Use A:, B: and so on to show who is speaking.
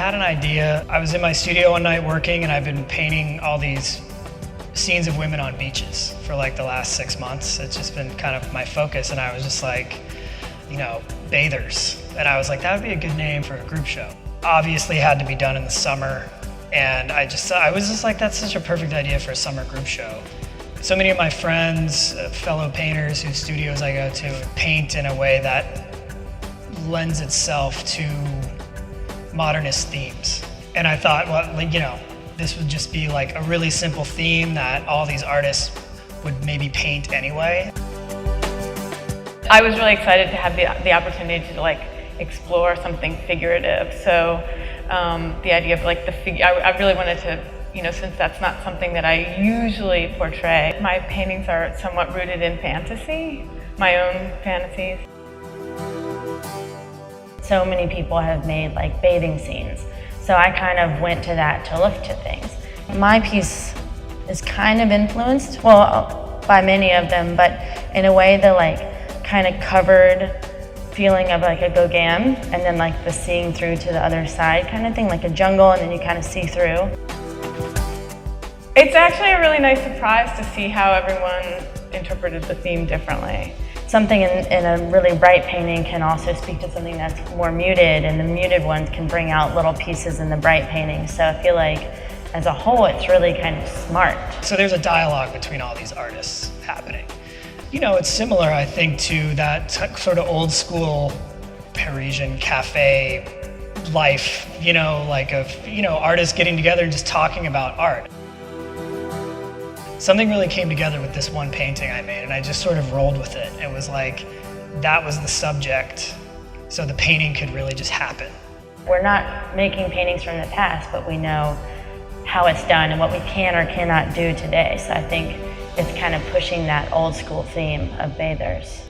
A: had an idea. I was in my studio one night working, and I've been painting all these scenes of women on beaches for like the last 6 months. It's just been kind of my focus, and I was just like, you know, bathers. And I was like, that would be a good name for a group show. Obviously it had to be done in the summer, and I was just like, that's such a perfect idea for a summer group show. So many of my friends, fellow painters whose studios I go to, paint in a way that lends itself to modernist themes. And I thought, well, you know, this would just be like a really simple theme that all these artists would maybe paint anyway.
B: I was really excited to have the opportunity to like explore something figurative. So the idea of like the figure, I really wanted to, you know, since that's not something that I usually portray. My paintings are somewhat rooted in fantasy, my own fantasies.
C: So many people have made like bathing scenes. So I kind of went to that to look to things. My piece is kind of influenced, well, by many of them, but in a way the like kind of covered feeling of like a Gauguin, and then like the seeing through to the other side kind of thing, like a jungle, and then you kind of see through.
B: It's actually a really nice surprise to see how everyone interpreted the theme differently.
C: Something in a really bright painting can also speak to something that's more muted, and the muted ones can bring out little pieces in the bright painting. So I feel like as a whole, it's really kind of smart.
A: So there's a dialogue between all these artists happening. You know, it's similar, I think, to that sort of old school Parisian cafe life, you know, like of, you know, artists getting together and just talking about art. Something really came together with this one painting I made, and I just sort of rolled with it. It was like, that was the subject, so the painting could really just happen.
C: We're not making paintings from the past, but we know how it's done and what we can or cannot do today. So I think it's kind of pushing that old school theme of bathers.